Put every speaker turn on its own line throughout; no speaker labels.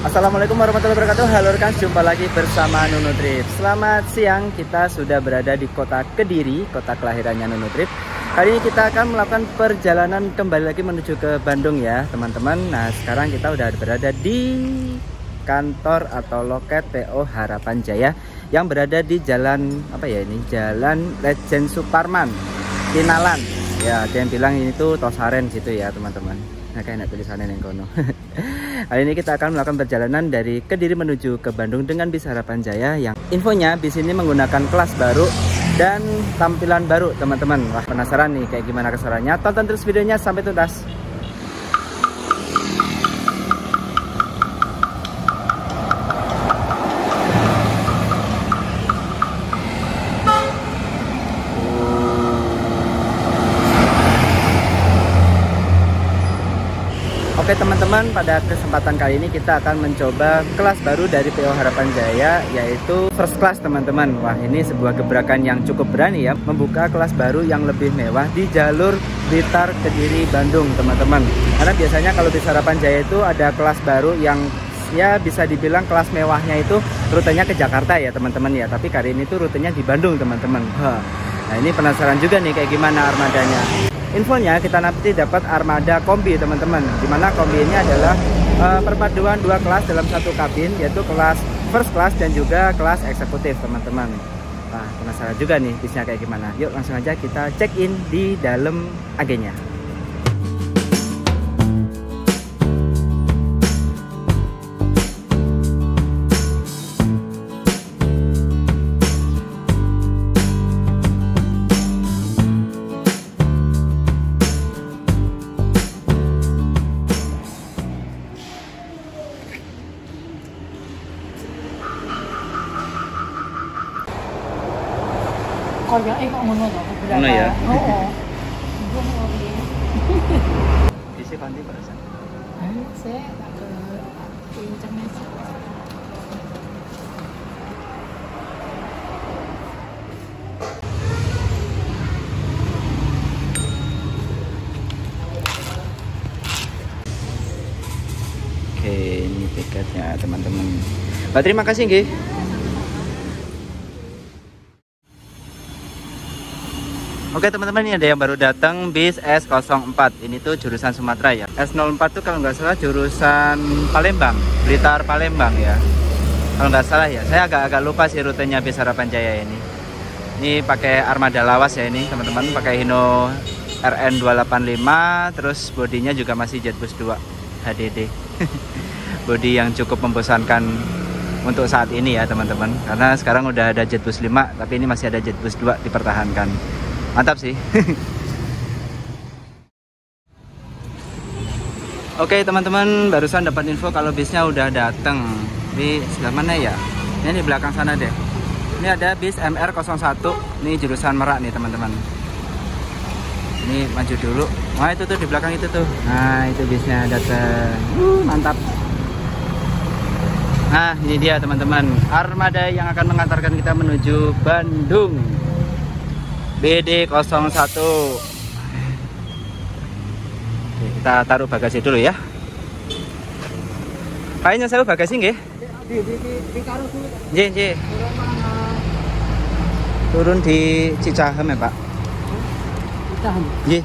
Assalamualaikum warahmatullahi wabarakatuh. Halo rekan, jumpa lagi bersama Nunu Trip. Selamat siang, kita sudah berada di kota Kediri, kota kelahirannya Nunu Trip. Kali ini kita akan melakukan perjalanan kembali lagi menuju ke Bandung ya teman-teman. Nah sekarang kita udah berada di kantor atau loket PO Harapan Jaya yang berada di jalan apa ya ini, Jalan Lejen Suparman, Kinalan. Ya ada yang bilang ini tuh Tosaren gitu ya teman-teman. Nah kayak tulisannya yang kono. Hari ini kita akan melakukan perjalanan dari Kediri menuju ke Bandung dengan bis Harapan Jaya yang infonya bis ini menggunakan kelas baru dan tampilan baru teman-teman. Wah penasaran nih kayak gimana keseruannya? Tonton terus videonya sampai tuntas. Oke teman-teman, pada kesempatan kali ini kita akan mencoba kelas baru dari PO Harapan Jaya, yaitu first class teman-teman. Wah ini sebuah gebrakan yang cukup berani ya, membuka kelas baru yang lebih mewah di jalur Blitar Kediri Bandung teman-teman. Karena biasanya kalau di Harapan Jaya itu ada kelas baru yang ya bisa dibilang kelas mewahnya itu rutenya ke Jakarta ya teman-teman ya. Tapi kali ini tuh rutenya di Bandung teman-teman. Nah ini penasaran juga nih kayak gimana armadanya. Infonya kita nanti dapat armada kombi teman-teman, dimana kombi ini adalah perpaduan dua kelas dalam satu kabin, yaitu kelas first class dan juga kelas eksekutif teman-teman. Nah penasaran juga nih bisnya kayak gimana. Yuk langsung aja kita check in di dalam agennya.
Kalau kok ngono to, berapa?
Ngono ya?
Oh. Gua mau beli.
Isi panti perasaan.
Saya tak ke internet.
Oke, ini tiketnya teman-teman. Terima kasih nggih. Oke teman-teman, ini ada yang baru datang bis S04. Ini tuh jurusan Sumatera ya. S04 tuh kalau nggak salah jurusan Palembang, Blitar Palembang ya. Kalau nggak salah ya. Saya agak lupa sih rutenya bis Harapan Jaya ini. Ini pakai armada lawas ya ini teman-teman, pakai Hino RN285, terus bodinya juga masih Jetbus 2 HDD. Bodi yang cukup membosankan untuk saat ini ya teman-teman. Karena sekarang udah ada Jetbus 5, tapi ini masih ada Jetbus 2 dipertahankan. Mantap sih. Oke teman-teman, barusan dapat info kalau bisnya udah datang. Di sebelah mana ya? Ini di belakang sana deh. Ini ada bis MR01. Ini jurusan Merak nih teman-teman. Ini maju dulu. Wah itu tuh di belakang itu tuh. Nah itu bisnya datang. Mantap. Nah ini dia teman-teman, armada yang akan mengantarkan kita menuju Bandung. BD01. Oke, kita taruh bagasi dulu ya. Kayaknya saya bagasi nggih.
Di karo dulu.
Nggih. Turun di Cicahem ya, Pak.
Cicahem.
Nggih.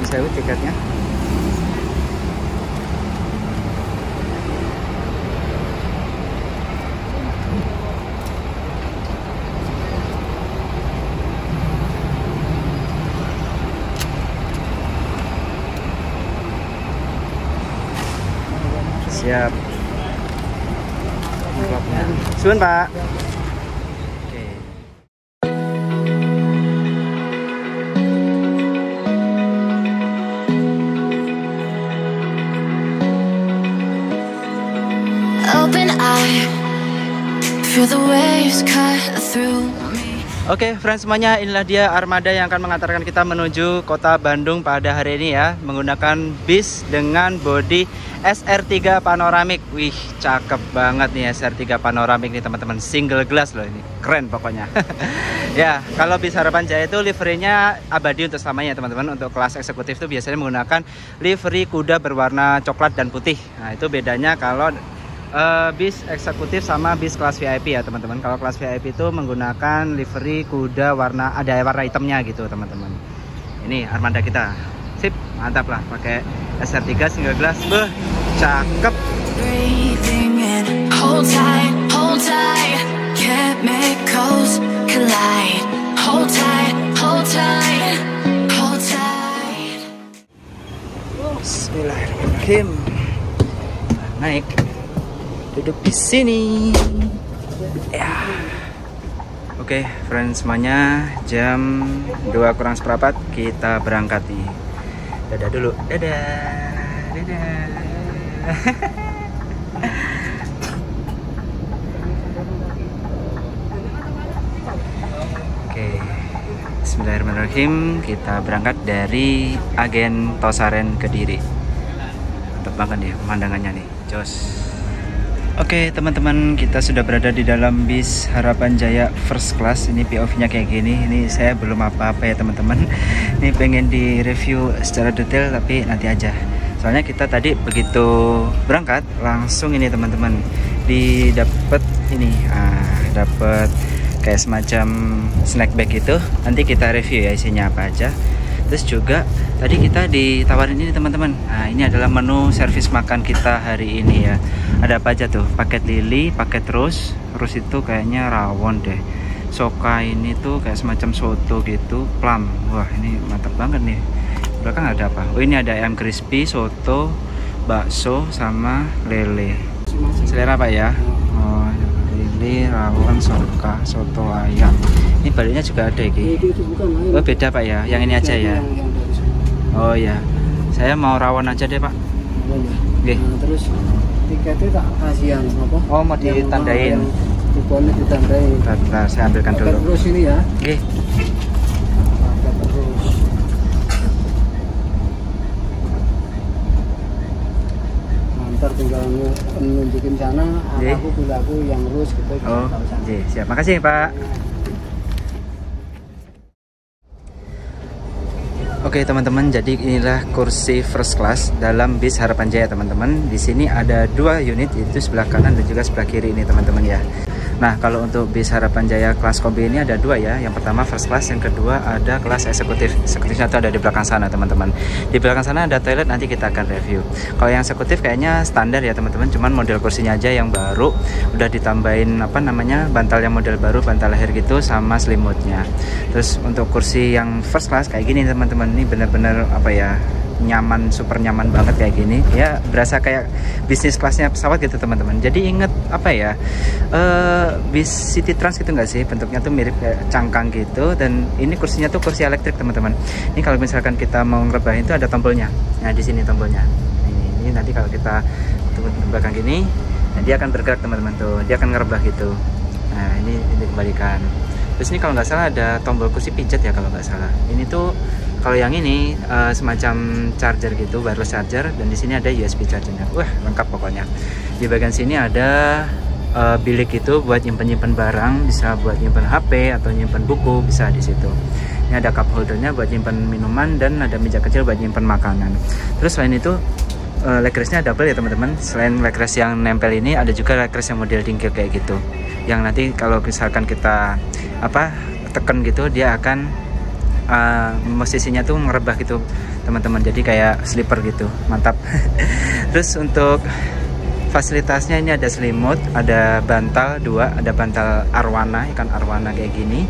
Bisa tiketnya. Siap. Suun Pak. Oke.
Open eye, feel the waves cut through me.
Oke, friends semuanya, inilah dia armada yang akan mengantarkan kita menuju kota Bandung pada hari ini ya, menggunakan bis dengan bodi SR3 panoramik. Wih, cakep banget nih SR3 panoramik nih teman-teman, single glass loh, ini keren pokoknya. Ya, kalau bis Harapan Jaya itu liverynya abadi untuk selamanya teman-teman. Untuk kelas eksekutif itu biasanya menggunakan livery kuda berwarna coklat dan putih. Nah, itu bedanya kalau bis eksekutif sama bis kelas VIP ya teman-teman. Kalau kelas VIP itu menggunakan livery kuda ada warna hitamnya gitu teman-teman. Ini armada kita, sip, mantap lah, pakai SR3 single glass, beuh, cakep. Bismillahirrahmanirrahim. Naik. Duduk di sini. Ya. Oke, friends semuanya, jam 2:04 kita berangkat nih. Dadah dulu. Dadah. Dadah. Oke. Bismillahirrahmanirrahim. Kita berangkat dari Agen Tosaren Kediri. Mantap banget ya pemandangannya nih. Jos. Oke teman-teman, kita sudah berada di dalam bis Harapan Jaya first class. Ini POV-nya kayak gini. Ini saya belum apa-apa ya teman-teman. Ini pengen di review secara detail tapi nanti aja. Soalnya kita tadi begitu berangkat langsung ini teman-teman didapat ini, dapat kayak semacam snack bag gitu. Nanti kita review ya isinya apa aja. Terus juga tadi kita ditawarin ini teman-teman. Nah, ini adalah menu servis makan kita hari ini ya. Ada apa aja tuh? Paket lili, paket rose. Rose itu kayaknya rawon deh. Soka ini tuh kayak semacam soto gitu. Plum. Wah, ini mantap banget nih. Belakang ada apa? Oh, ini ada ayam crispy, soto, bakso sama lele. Selera apa ya? Oh, lili, rawon, soka, soto ayam. Ini baliknya juga ada ini. Oh, beda Pak ya, yang ini aja ya. Oh ya, saya mau rawon aja deh Pak. Oke.
Nah, terus tiketnya tak kasihan apa?
Oh, mau ditandain.
Kuponnya ditandain.
Bentar, saya ambilkan dulu.
Terus ini ya.
Oke.
Terus. Ntar tinggal nunjukin sana, aku aku yang terus gitu.
Oh, oke, siap. Makasih Pak. Oke teman-teman, jadi inilah kursi first class dalam bis Harapan Jaya teman-teman. Di sini ada 2 unit, yaitu sebelah kanan dan juga sebelah kiri ini teman-teman ya. Nah, kalau untuk bis Harapan Jaya kelas kombi ini ada 2 ya. Yang pertama first class, yang kedua ada kelas eksekutif. Eksekutifnya itu ada di belakang sana teman-teman. Di belakang sana ada toilet, nanti kita akan review. Kalau yang eksekutif kayaknya standar ya teman-teman, cuman model kursinya aja yang baru, udah ditambahin apa namanya, bantal yang model baru, bantal leher gitu sama selimutnya. Terus untuk kursi yang first class kayak gini teman-teman, ini bener-bener apa ya, nyaman, super nyaman banget kayak gini ya, berasa kayak bisnis kelasnya pesawat gitu teman-teman. Jadi inget apa ya, bis City Trans gitu nggak sih, bentuknya tuh mirip kayak cangkang gitu. Dan ini kursinya tuh kursi elektrik teman-teman. Ini kalau misalkan kita mau ngerebahin itu ada tombolnya. Nah di sini tombolnya. Ini nanti kalau kita tunggu di belakang gini, nah dia akan bergerak teman-teman tuh, dia akan ngerebah gitu. Nah ini dikembalikan. Terus ini kalau nggak salah ada tombol kursi pijat ya kalau nggak salah. Ini tuh kalau yang ini semacam charger gitu, wireless charger, dan di sini ada USB chargernya. Wah, lengkap pokoknya. Di bagian sini ada bilik itu buat nyimpen barang, bisa buat nyimpen HP atau nyimpen buku, bisa di situ. Ini ada cup holdernya buat nyimpen minuman, dan ada meja kecil buat nyimpen makanan. Terus selain itu legressnya double ya teman-teman. Selain legress yang nempel ini, ada juga legress yang model dingkir kayak gitu, yang nanti kalau misalkan kita tekan gitu, dia akan posisinya tuh ngerebah gitu teman-teman, jadi kayak slipper gitu, mantap. Terus untuk fasilitasnya ini ada selimut, ada bantal 2, ada bantal arwana, ikan arwana kayak gini,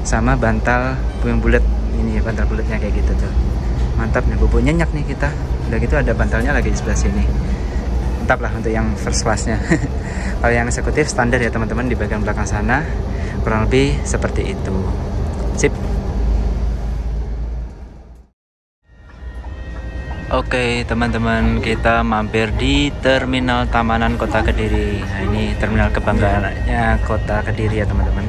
sama bantal yang bulat ini, bantal bulatnya kayak gitu tuh, mantap nih, bubuk nyenyak nih kita. Udah gitu ada bantalnya lagi di sebelah sini, mantap lah untuk yang first classnya. Kalau yang eksekutif standar ya teman-teman, di bagian belakang sana kurang lebih seperti itu. Sip. Oke teman-teman, kita mampir di Terminal Tamanan Kota Kediri. Nah ini terminal kebanggaannya Kota Kediri ya teman-teman.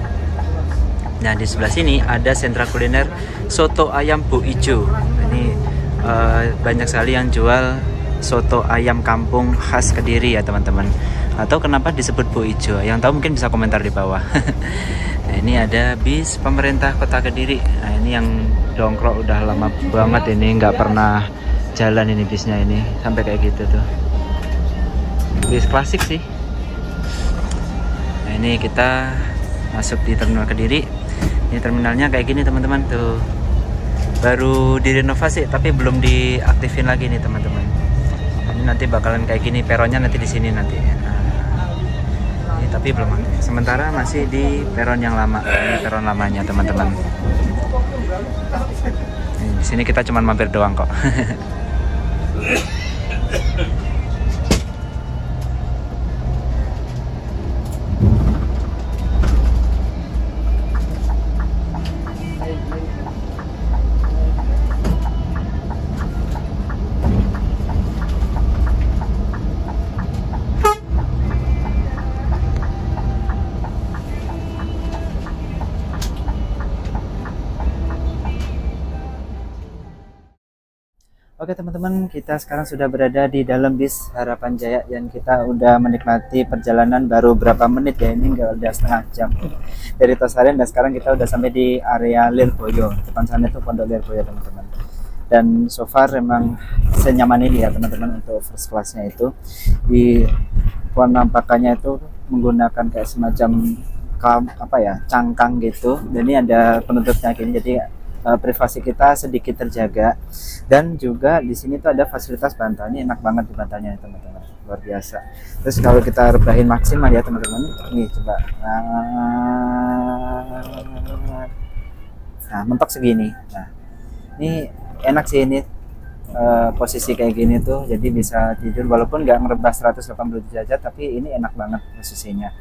Nah, di sebelah sini ada sentra kuliner soto ayam Bu Ijo. Ini banyak sekali yang jual soto ayam kampung khas Kediri ya teman-teman. Atau kenapa disebut Bu Ijo? Yang tahu mungkin bisa komentar di bawah. Nah, ini ada bis pemerintah Kota Kediri. Nah, ini yang dongkrok udah lama banget ini, nggak pernah jalan ini bisnya ini sampai kayak gitu tuh. Bis klasik sih. Nah, ini kita masuk di terminal Kediri. Ini terminalnya kayak gini teman-teman tuh. Baru direnovasi tapi belum diaktifin lagi nih teman-teman. Ini nanti bakalan kayak gini, peronnya nanti di sini nanti. Nah, ini tapi belum aktif. Sementara masih di peron yang lama, ini peron lamanya teman-teman. Di sini kita cuma mampir doang kok. Oke teman-teman, kita sekarang sudah berada di dalam bis Harapan Jaya dan kita udah menikmati perjalanan baru berapa menit ya, ini nggak udah setengah jam dari Tosarian, dan sekarang kita udah sampai di area Lirboyo. Depan sana itu Pondok Lirboyo teman-teman. Dan so far memang senyaman ini ya teman-teman untuk first class-nya itu. Di penampakannya itu menggunakan kayak semacam cangkang gitu. Dan ini ada penutupnya gini, jadi privasi kita sedikit terjaga, dan juga di sini tuh ada fasilitas bantal. Ini enak banget di bantalnya teman-teman, luar biasa. Terus kalau kita rebahin maksimal ya teman-teman, ini coba, nah mentok segini. Nah ini enak sih ini posisi kayak gini tuh, jadi bisa tidur walaupun nggak ngerebas 180 derajat, tapi ini enak banget posisinya.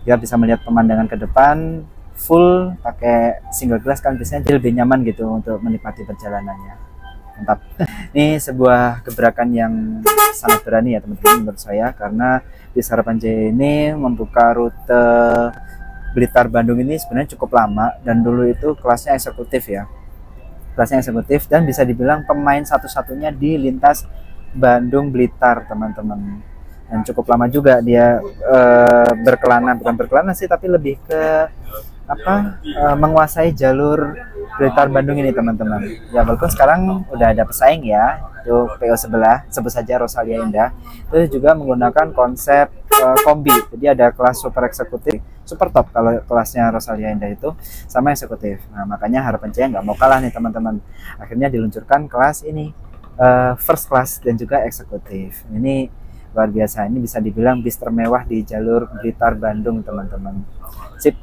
Dia bisa melihat pemandangan ke depan. Full pakai single glass kan biasanya jadi lebih nyaman gitu untuk menikmati perjalanannya. Mantap. Ini sebuah gebrakan yang sangat berani ya teman-teman menurut saya, karena bis Harapan Jaya ini membuka rute Blitar Bandung ini sebenarnya cukup lama, dan dulu itu kelasnya eksekutif ya. Kelasnya eksekutif dan bisa dibilang pemain satu-satunya di lintas Bandung Blitar teman-teman. Dan cukup lama juga dia berkelana, bukan berkelana sih, tapi lebih ke menguasai jalur Blitar Bandung ini teman-teman. Ya walaupun sekarang udah ada pesaing ya, itu PO sebelah, sebut saja Rosalia Indah. Itu juga menggunakan konsep kombi. Jadi ada kelas super eksekutif, super top kalau kelasnya Rosalia Indah itu, sama eksekutif. Nah makanya Harapan Jaya nggak mau kalah nih teman-teman. Akhirnya diluncurkan kelas ini, first class dan juga eksekutif. Ini luar biasa, ini bisa dibilang bis termewah di jalur Blitar Bandung teman-teman. Sip.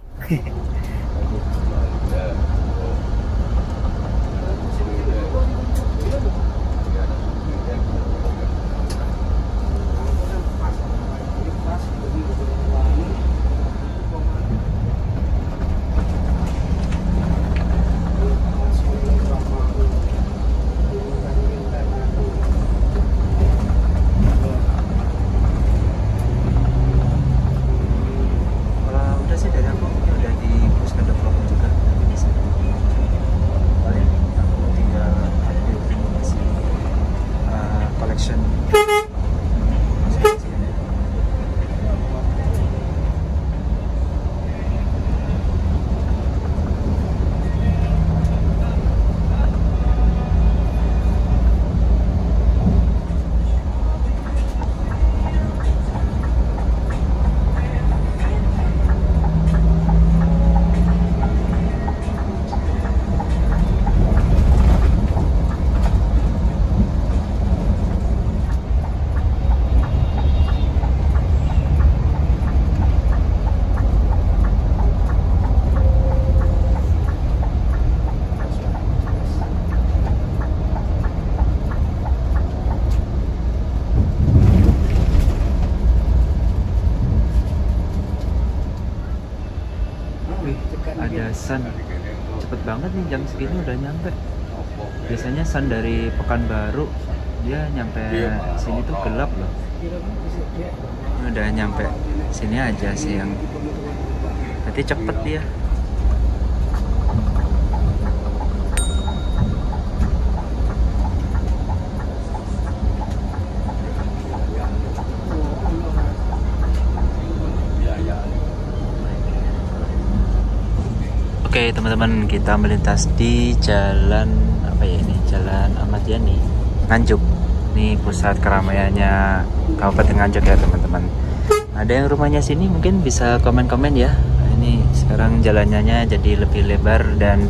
Ada sun, cepet banget nih, jam segini udah nyampe. Biasanya sun dari Pekanbaru dia nyampe sini tuh gelap loh. Udah nyampe sini aja sih yang, berarti cepet dia. Oke teman-teman, kita melintas di jalan apa ya ini? Jalan Ahmad Yani, Nganjuk. Ini pusat keramaiannya Kabupaten Nganjuk ya teman-teman. Ada yang rumahnya sini mungkin bisa komen-komen ya. Ini sekarang jalannya jadi lebih lebar dan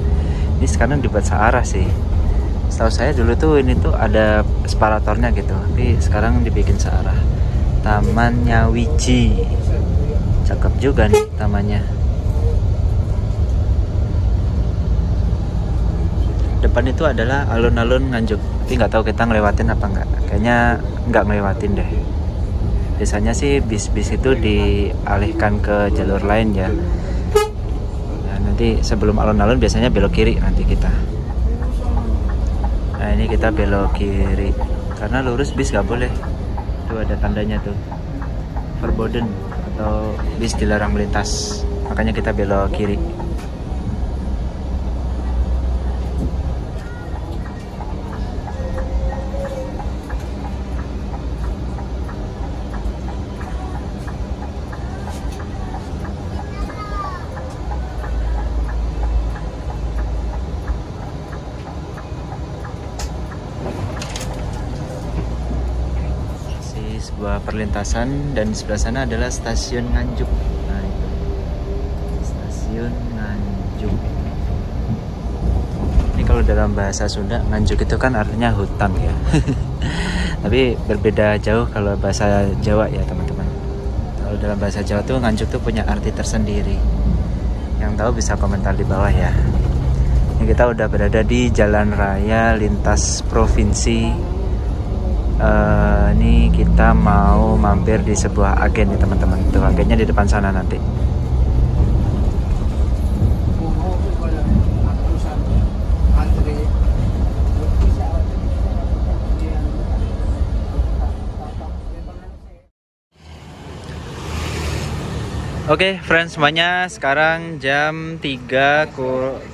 ini sekarang dibuat searah sih. Setahu saya dulu tuh ini tuh ada separatornya gitu, tapi sekarang dibikin searah. Taman Nyawiji, cakep juga nih tamannya. Depan itu adalah alun-alun Nganjuk, tapi nggak tahu kita ngelewatin apa nggak. Kayaknya nggak ngelewatin deh. Biasanya sih bis-bis itu dialihkan ke jalur lain ya. Nah, nanti sebelum alun-alun biasanya belok kiri nanti kita. Nah ini kita belok kiri karena lurus bis nggak boleh. Tuh ada tandanya tuh, verboden atau bis dilarang melintas. Makanya kita belok kiri. Sebuah perlintasan dan di sebelah sana adalah stasiun Nganjuk. Nah, itu. Stasiun Nganjuk. Ini kalau dalam bahasa Sunda Nganjuk itu kan artinya hutan ya. Tapi berbeda jauh kalau bahasa Jawa ya teman-teman. Kalau dalam bahasa Jawa tuh Nganjuk tuh punya arti tersendiri. Yang tahu bisa komentar di bawah ya. Ini kita udah berada di jalan raya lintas provinsi. Ini kita mau mampir di sebuah agen nih teman-teman. Tuh agennya di depan sana nanti. Oke, friends semuanya, sekarang jam 3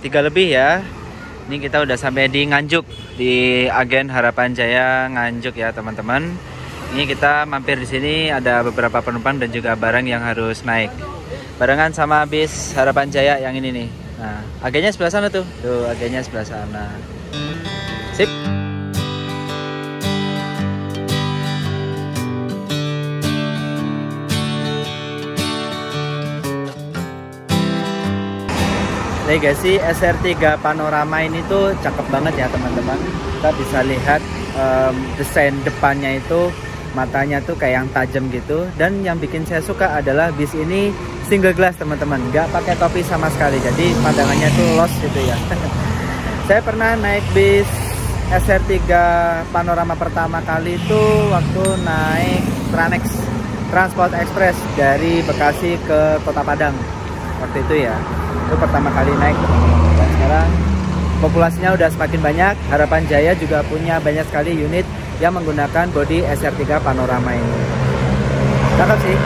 lebih ya. Ini kita udah sampai di Nganjuk, di agen Harapan Jaya Nganjuk ya teman-teman. Ini kita mampir di sini, ada beberapa penumpang dan juga barang yang harus naik. Barengan sama bis Harapan Jaya yang ini nih. Nah, agennya sebelah sana tuh. Tuh agennya sebelah sana. Sip. Legacy SR3 Panorama ini tuh cakep banget ya teman-teman. Kita bisa lihat desain depannya itu, matanya tuh kayak yang tajam gitu. Dan yang bikin saya suka adalah bis ini single glass teman-teman, nggak pakai topi sama sekali. Jadi pandangannya tuh lost gitu ya. Saya pernah naik bis SR3 Panorama pertama kali itu waktu naik Tranex, Transport Express dari Bekasi ke Kota Padang waktu itu ya. Itu pertama kali naik teman-teman. Dan sekarang populasinya udah semakin banyak. Harapan Jaya juga punya banyak sekali unit yang menggunakan bodi SR3 Panorama ini. Cakep sih.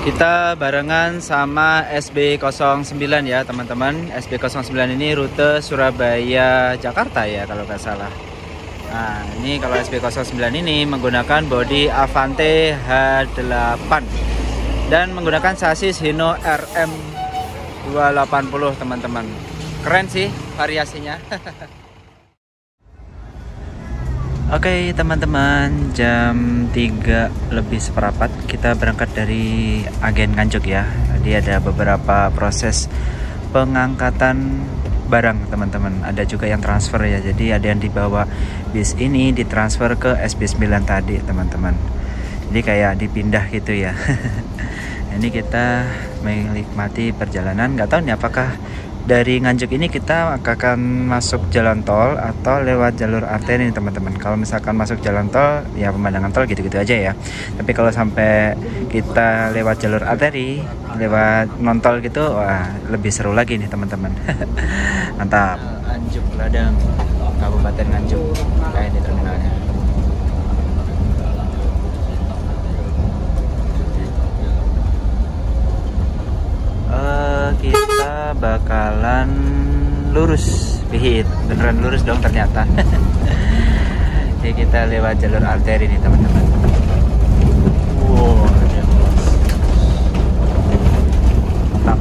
Kita barengan sama SB09 ya teman-teman. SB09 ini rute Surabaya Jakarta ya kalau nggak salah. Nah ini kalau SB09 ini menggunakan bodi Avante H8 dan menggunakan sasis Hino RM280 teman-teman. Keren sih variasinya. Oke teman-teman, jam 3 lebih seperempat kita berangkat dari agen Nganjuk ya. Tadi ada beberapa proses pengangkatan barang teman-teman. Ada juga yang transfer ya. Jadi ada yang dibawa bis ini ditransfer ke SB9 tadi teman-teman. Jadi kayak dipindah gitu ya. Ini kita menikmati perjalanan. Nggak tahu nih apakah dari Nganjuk ini kita akan masuk jalan tol atau lewat jalur arteri nih teman-teman. Kalau misalkan masuk jalan tol ya pemandangan tol gitu-gitu aja ya. Tapi kalau sampai kita lewat jalur arteri, lewat non tol gitu, wah lebih seru lagi nih teman-teman. Mantap. Nganjuk Ladang, Kabupaten Nganjuk. Kayak ini terminalnya. Kita bakalan lurus, beneran lurus dong ternyata. kita lewat jalur arteri nih teman-teman. Wow, mantap.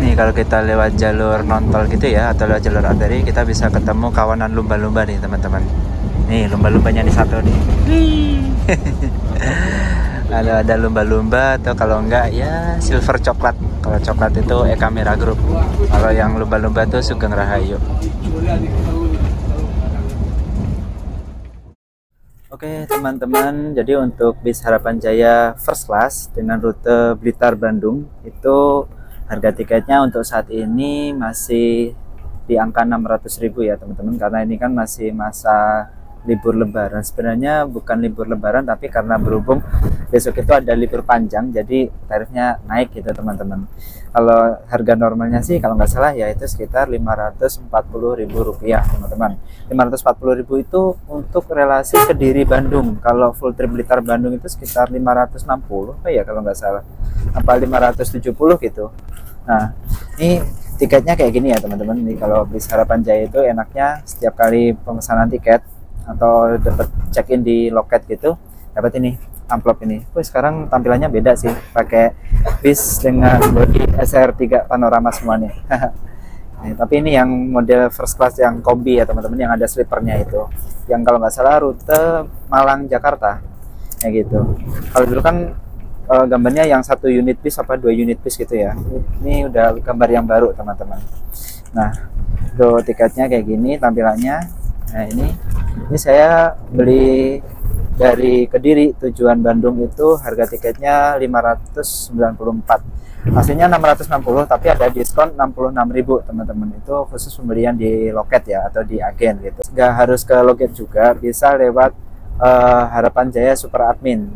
Nih kalau kita lewat jalur non-tol gitu ya, atau lewat jalur arteri, kita bisa ketemu kawanan lumba-lumba nih teman-teman. Nih lumba-lumbanya nih satu nih. Kalau ada lumba-lumba, atau kalau enggak ya silver coklat. Kalau coklat itu Eka Merah Group. Kalau yang lumba-lumba itu Sugeng Rahayu. Oke teman-teman, jadi untuk bis Harapan Jaya first class dengan rute Blitar Bandung itu harga tiketnya untuk saat ini masih di angka 600.000 ya teman-teman, karena ini kan masih masa libur lebaran. Sebenarnya bukan libur lebaran, tapi karena berhubung besok itu ada libur panjang, jadi tarifnya naik gitu teman-teman. Kalau harga normalnya sih kalau nggak salah ya itu sekitar Rp540.000 teman-teman. 540.000 itu untuk relasi Kediri Bandung. Kalau full trip Blitar Bandung itu sekitar 560 apa ya kalau nggak salah, apa 570 gitu. Nah ini tiketnya kayak gini ya teman-teman. Ini kalau bis Harapan Jaya itu enaknya setiap kali pemesanan tiket atau dapat check-in di loket gitu, dapat ini amplop ini. Sekarang tampilannya beda sih, pakai bis dengan bodi SR3 panorama semua nih. Tapi ini yang model first class yang kombi ya teman-teman, yang ada sleepernya itu, yang kalau nggak salah rute Malang Jakarta kayak gitu. Kalau dulu kan gambarnya yang 1 unit bis apa 2 unit bis gitu ya. Ini udah gambar yang baru teman-teman. Nah tuh tiketnya kayak gini tampilannya. Nah ini saya beli dari Kediri tujuan Bandung itu harga tiketnya 594. Aslinya 660 tapi ada diskon 66.000 teman-teman. Itu khusus pembelian di loket ya atau di agen gitu. Nggak harus ke loket juga, bisa lewat Harapan Jaya Super Admin.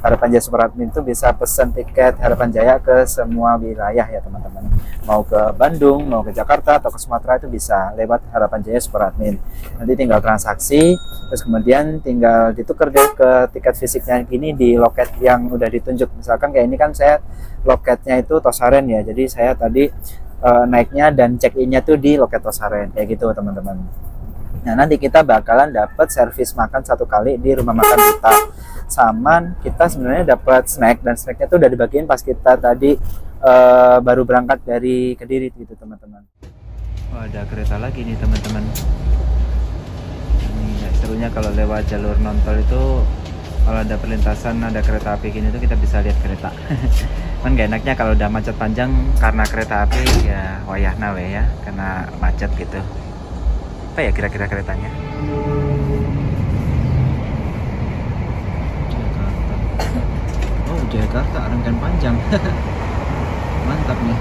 Harapan Jaya Super Admin itu bisa pesen tiket Harapan Jaya ke semua wilayah ya teman-teman. Mau ke Bandung, mau ke Jakarta atau ke Sumatera itu bisa lewat Harapan Jaya Super Admin. Nanti tinggal transaksi, terus kemudian tinggal ditukar deh ke tiket fisiknya gini di loket yang udah ditunjuk. Misalkan kayak ini kan saya loketnya itu Tosaren ya, jadi saya tadi naiknya dan check-innya tuh di loket Tosaren kayak gitu teman-teman. Nah nanti kita bakalan dapat servis makan 1 kali di rumah makan kita, sama kita sebenarnya dapat snack, dan snacknya tuh udah dibagiin pas kita tadi baru berangkat dari Kediri gitu teman-teman. Oh, ada kereta lagi nih teman-teman. Ini serunya kalau lewat jalur non-tol itu, kalau ada perlintasan ada kereta api gini tuh kita bisa lihat kereta. Kan gak enaknya kalau udah macet panjang karena kereta api ya wayah nawe ya, karena macet gitu. Apa ya kira-kira keretanya? Jakarta. Oh Jakarta rangkaian panjang. Mantap nih.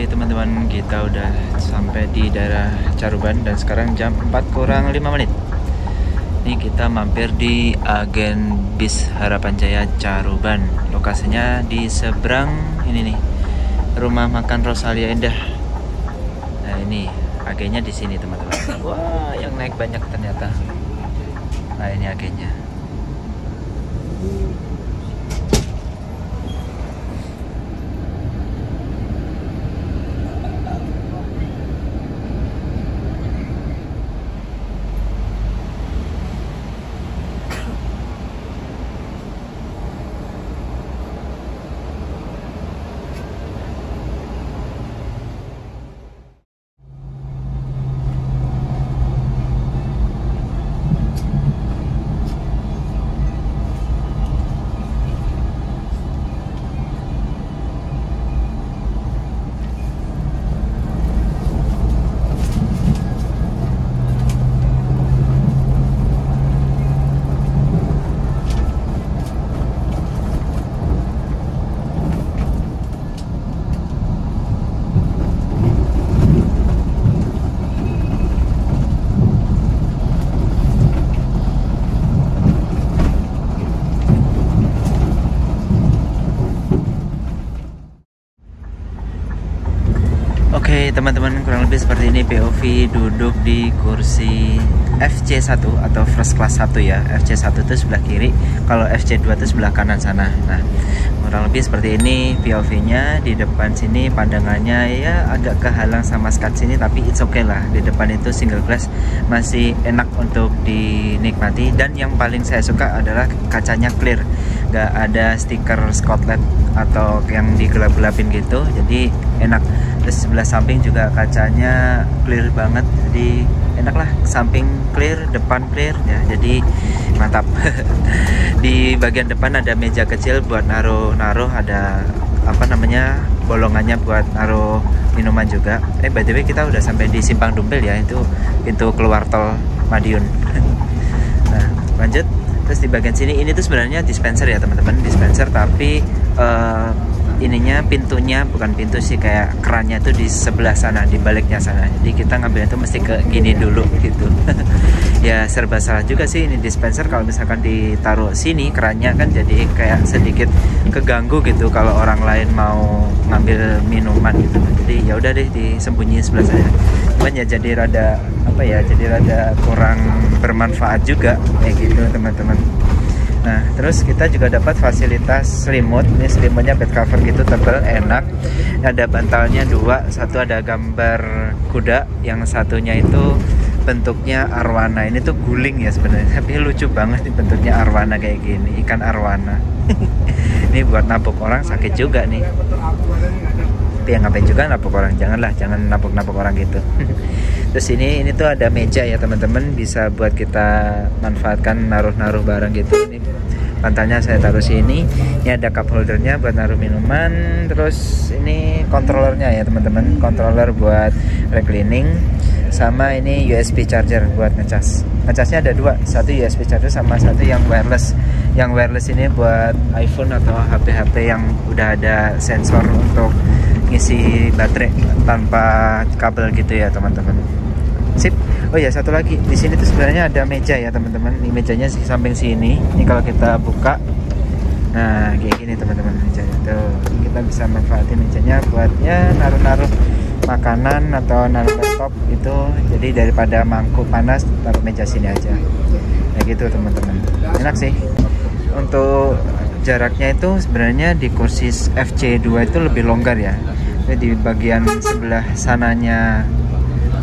Teman-teman, kita udah sampai di daerah Caruban dan sekarang jam 4:05. Ini kita mampir di agen bis Harapan Jaya Caruban. Lokasinya di seberang ini nih, rumah makan Rosalia Indah. Nah ini agennya di sini teman-teman. Wah yang naik banyak ternyata. Nah ini agennya. teman-teman, kurang lebih seperti ini POV duduk di kursi FC1 atau first class 1 ya. FC1 itu sebelah kiri, kalau FC2 itu sebelah kanan sana. Nah, kurang lebih seperti ini POV-nya. Di depan sini pandangannya ya agak kehalang sama skat sini, tapi it's okay lah. Di depan itu single glass, masih enak untuk dinikmati. Dan yang paling saya suka adalah kacanya clear, gak ada stiker Scotland atau yang digelap-gelapin gitu, jadi enak. Terus sebelah samping juga kacanya clear banget, jadi enak lah. Samping clear, depan clear ya, jadi mantap. Di bagian depan ada meja kecil buat naruh ada apa namanya, bolongannya buat naruh minuman juga. By the way, kita udah sampai di Simpang Dumpil ya, itu pintu keluar tol Madiun. Nah, lanjut. Terus di bagian sini ini tuh sebenarnya dispenser ya teman-teman, dispenser, tapi ininya pintunya bukan pintu sih, kayak kerannya tuh di sebelah sana, di baliknya sana. Jadi kita ngambilnya tuh mesti ke gini dulu gitu. Ya serba salah juga sih ini dispenser, kalau misalkan ditaruh sini kerannya kan jadi kayak sedikit keganggu gitu kalau orang lain mau ngambil minuman gitu. Jadi ya udah deh disembunyiin sebelah sana. Cuman ya jadi rada apa ya, jadi rada kurang bermanfaat juga kayak gitu teman-teman. Nah, terus kita juga dapat fasilitas selimut. Ini selimutnya bed cover gitu, tebal, enak. Ada bantalnya dua, satu ada gambar kuda, yang satunya itu bentuknya arwana. Ini tuh guling ya sebenarnya, tapi lucu banget nih bentuknya arwana kayak gini, ikan arwana. Ini buat napuk orang sakit juga nih. Tapi yang ngapain juga napuk orang, jangan napuk orang gitu. Terus ini tuh ada meja ya teman-teman, bisa buat kita manfaatkan naruh barang gitu. Ini bantalnya saya taruh sini. Ini ada cup holdernya buat naruh minuman. Terus ini controllernya ya teman-teman, controller buat reclining. Sama ini USB charger buat ngecas. Ngecasnya ada dua, satu USB charger sama satu yang wireless. Yang wireless ini buat iPhone atau HP-HP yang udah ada sensor untuk ngisi baterai tanpa kabel gitu ya teman-teman. Sip. Oh ya, satu lagi di sini tuh sebenarnya ada meja ya teman-teman. Ini mejanya di samping sini. Ini kalau kita buka, nah kayak gini teman-teman mejanya tuh. Kita bisa manfaatin mejanya buat ya naruh makanan atau naruh laptop itu. Jadi daripada mangkuk panas, taruh meja sini aja. Kayak gitu teman-teman. Enak sih. Untuk jaraknya itu sebenarnya di kursi FC2 itu lebih longgar ya. Jadi di bagian sebelah sananya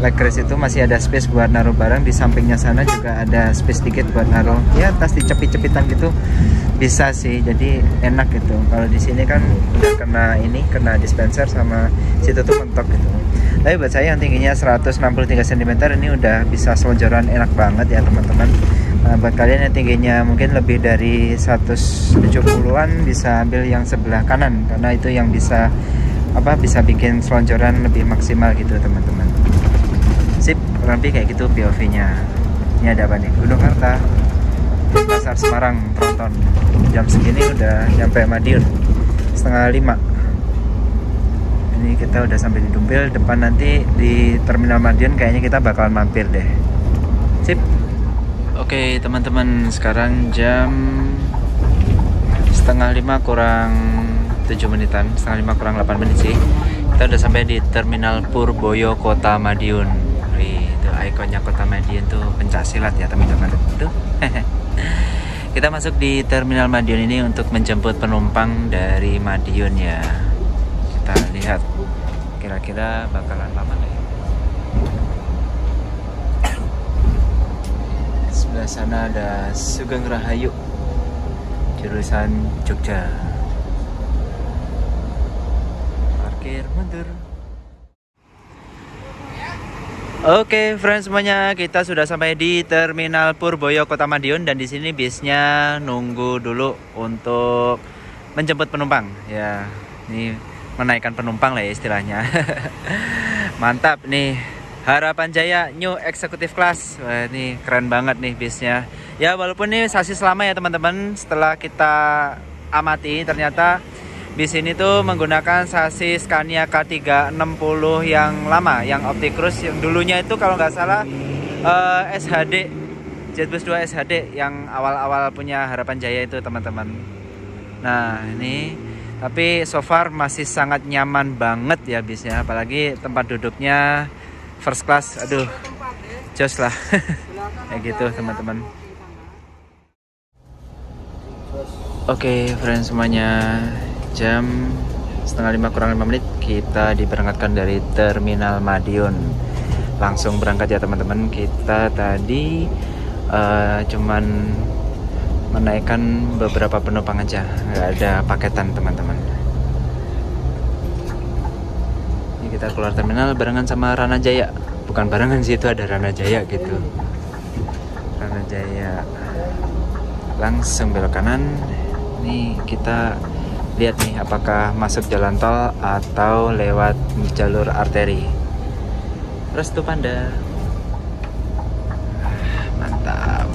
legress itu masih ada space buat naruh barang. Di sampingnya sana juga ada space dikit buat naruh ya tas dicepit-cepitan gitu, bisa sih, jadi enak gitu. Kalau di sini kan udah kena dispenser sama situ tuh mentok gitu. Tapi buat saya yang tingginya 163 cm ini udah bisa selonjoran enak banget ya teman-teman. Buat kalian yang tingginya mungkin lebih dari 170-an bisa ambil yang sebelah kanan, karena itu yang bisa bikin selonjoran lebih maksimal gitu teman-teman. Sip, kurang lebih kayak gitu POV-nya. Ini ada apa nih? Gunung Harta, Pasar Semarang, Tronton. Jam segini udah nyampe Madiun, 4:30. Ini kita udah sampai di Dumpil. Depan nanti di Terminal Madiun kayaknya kita bakalan mampir deh. Sip. Oke teman-teman, sekarang jam 4:30 kurang 7 menitan, 4:30 kurang 8 menit sih. Kita udah sampai di Terminal Purboyo Kota Madiun. Itu ikonnya Kota Madiun tuh pencak silat ya teman-teman. Tuh. Kita masuk di Terminal Madiun ini untuk menjemput penumpang dari Madiun ya. Kita lihat kira-kira bakalan lama nggak ya. Sebelah sana ada Sugeng Rahayu, jurusan Jogja. Parkir mundur. Oke, friends semuanya, kita sudah sampai di Terminal Purboyo Kota Madiun dan di sini bisnya nunggu dulu untuk menjemput penumpang. Ya, ini menaikkan penumpang lah ya istilahnya. Mantap nih, Harapan Jaya New Executive Class. Wah, ini keren banget nih bisnya. Ya, walaupun ini sasis lama ya teman-teman, setelah kita amati ternyata bis ini tuh menggunakan sasis Scania K360 yang lama, yang Opticruise, yang dulunya itu kalau nggak salah SHD, Jetbus 2 SHD yang awal-awal punya Harapan Jaya itu teman-teman. Nah ini, Tapi so far masih sangat nyaman banget ya bisnya, apalagi tempat duduknya first class. Aduh, jos lah. Kayak gitu teman-teman. Oke, friends semuanya, jam 4:30 kurang 5 menit kita diberangkatkan dari Terminal Madiun. Langsung berangkat ya teman-teman. Kita tadi cuman menaikkan beberapa penumpang aja, nggak ada paketan teman-teman. Ini kita keluar terminal barengan sama Rana Jaya, bukan barengan sih, itu ada Rana Jaya gitu. Rana Jaya, langsung belok kanan. Nih kita lihat nih apakah masuk jalan tol atau lewat jalur arteri. Restu Panda, mantap.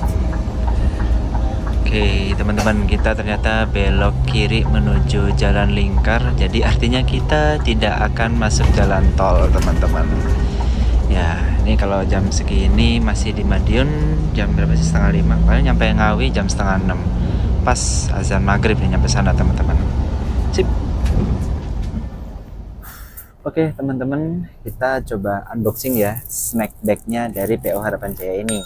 Oke teman-teman, kita ternyata belok kiri menuju jalan lingkar. Jadi artinya kita tidak akan masuk jalan tol teman-teman. Ya ini kalau jam segini masih di Madiun, jam berapa sih, 4:30. Paling nyampe Ngawi jam 5:30. Pas azan maghrib nih nyampe sana teman-teman. Sip. Oke teman-teman, kita coba unboxing ya snack bagnya dari PO Harapan Jaya ini.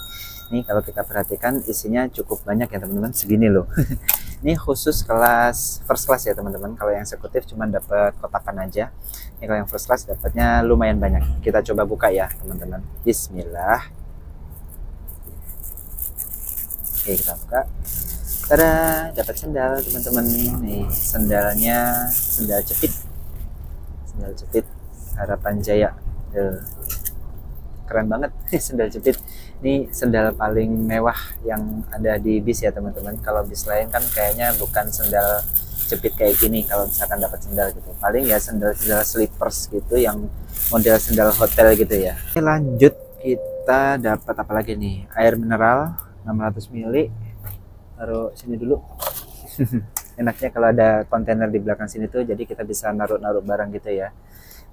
Ini kalau kita perhatikan isinya cukup banyak ya teman-teman, segini loh. Ini khusus kelas first class ya teman-teman. Kalau yang eksekutif cuma dapat kotakan aja. Ini kalau yang first class dapatnya lumayan banyak. Kita coba buka ya teman-teman. Bismillah. Oke, kita buka. Tada, dapat sendal teman-teman. Nih sendalnya, sendal jepit. Sendal jepit Harapan Jaya. Keren banget sendal jepit. Ini sendal paling mewah yang ada di bis ya teman-teman. Kalau bis lain kan kayaknya bukan sendal jepit kayak gini kalau misalkan dapat sendal gitu. Paling ya sendal-sendal slippers gitu yang model sendal hotel gitu ya. Oke, lanjut kita dapat apa lagi nih? Air mineral 600 ml. Taruh sini dulu. Enaknya kalau ada kontainer di belakang sini tuh, jadi kita bisa naruh-naruh barang gitu ya.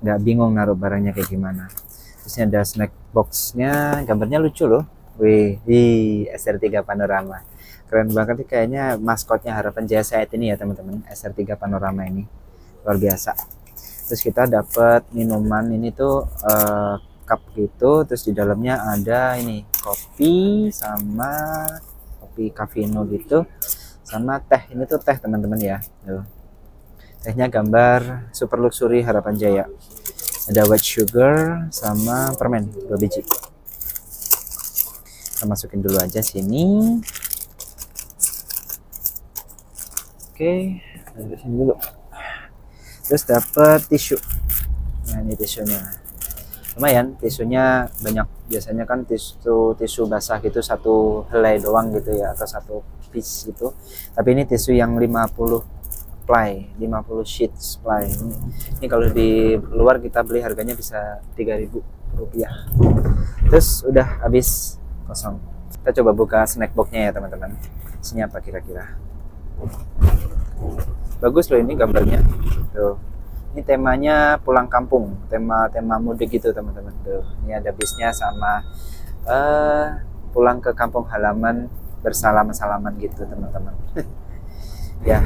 Nggak bingung naruh barangnya kayak gimana. Terus ada snack boxnya, gambarnya lucu loh. Wih, SR3 Panorama. Keren banget nih, kayaknya maskotnya Harapan Jaya saat ini ya teman-teman. SR3 Panorama ini luar biasa. Terus kita dapat minuman ini tuh cup gitu. Terus di dalamnya ada ini kopi sama kopi Cafino gitu, sama teh. Ini tuh teh teman-teman ya. Tuh. Tehnya gambar super luxury Harapan Jaya. Ada white sugar sama permen 2 biji. Kita masukin dulu aja sini. Oke, sini dulu. Terus dapat tisu. Nah ini tisunya. Lumayan, tisunya banyak. Biasanya kan tisu basah gitu satu helai doang gitu ya, atau satu piece gitu. Tapi ini tisu yang 50 ply, 50 sheets ply. Ini kalau di luar kita beli harganya bisa 3.000 rupiah. Terus udah habis kosong. Kita coba buka snack boxnya ya teman-teman. Isinya apa kira-kira? Bagus loh ini gambarnya. Tuh. Ini temanya pulang kampung, tema mudik gitu teman-teman. Tuh. Ini ada bisnya sama pulang ke kampung halaman bersalam-salaman gitu teman-teman. Ya.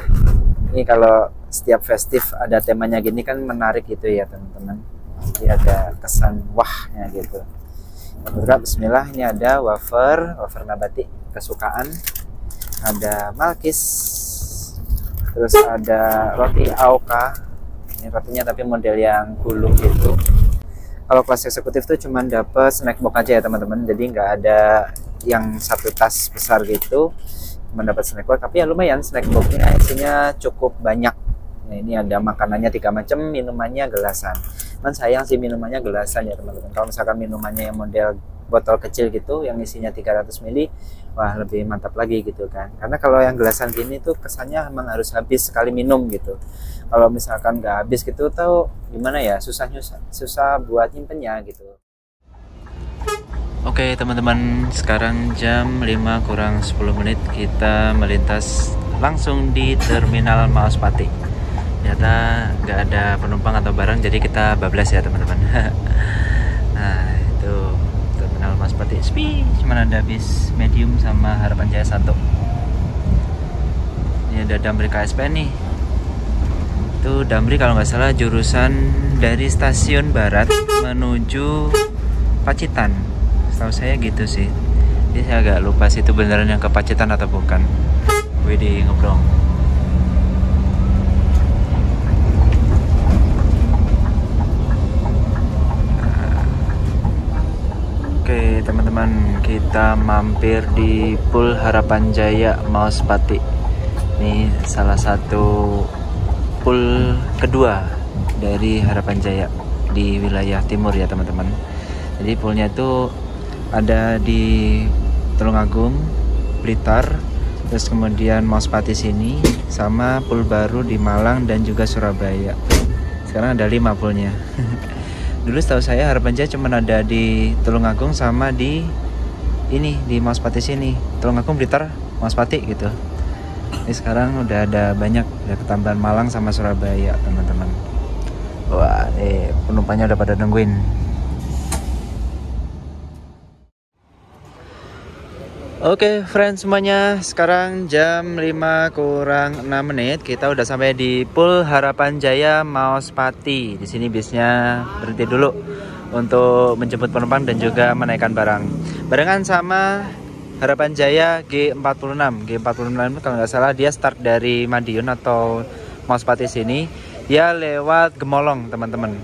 Ini kalau setiap festif ada temanya gini kan menarik gitu ya teman-teman. Jadi ada kesan wahnya gitu. Buka, bismillah. Ini ada wafer nabati kesukaan. Ada malkis. Terus ada roti Aoka. Ini rotinya tapi model yang gulung gitu. Kalau kelas eksekutif tuh cuman dapat snack box aja ya teman-teman. Jadi nggak ada yang satu tas besar gitu. Mendapat snack box, tapi ya lumayan snack boxnya isinya cukup banyak. Nah, ini ada makanannya 3 macam, minumannya gelasan. Man sayang sih minumannya gelasan ya teman-teman. Kalau misalkan minumannya yang model botol kecil gitu yang isinya 300 ml, wah lebih mantap lagi gitu kan. Karena kalau yang gelasan gini tuh kesannya emang harus habis sekali minum gitu. Kalau misalkan nggak habis gitu tahu gimana ya, susah buat nyimpennya gitu. Oke teman-teman, sekarang jam 5 kurang 10 menit kita melintas langsung di Terminal Maospati. Ternyata nggak ada penumpang atau barang, jadi kita bablas ya teman-teman. Nah itu Terminal Maospati sepi, cuma ada bis medium sama Harapan Jaya 1. Ini ada Damri KSP nih. Itu Damri kalau nggak salah jurusan dari stasiun Barat menuju Pacitan. Setahu saya gitu sih. Jadi saya agak lupa sih itu beneran yang ke Pacitan atau bukan. Widih, ngobrol. Oke teman-teman, kita mampir di Pool Harapan Jaya Mauspati. Ini salah satu pool kedua dari Harapan Jaya di wilayah timur ya teman-teman. Jadi poolnya itu ada di Tulungagung, Blitar, terus kemudian Mauspati sini, sama pool baru di Malang dan juga Surabaya. Sekarang ada 5 poolnya. Dulu setahu saya Harapan Jaya cuma ada di Tulungagung sama di ini di Mauspati sini, Tulungagung, Blitar, Mauspati gitu. Ini sekarang udah ada banyak, udah ketambahan Malang sama Surabaya teman-teman. Wah, penumpangnya udah pada nungguin. Oke, friends semuanya, sekarang jam 5 kurang 6 menit. Kita udah sampai di Pool Harapan Jaya Mauspati. Di sini bisnya berhenti dulu untuk menjemput penumpang dan juga menaikkan barang. Barengan sama Harapan Jaya G46. G46 kalau nggak salah dia start dari Madiun atau Mauspati sini. Dia lewat Gemolong, teman-teman.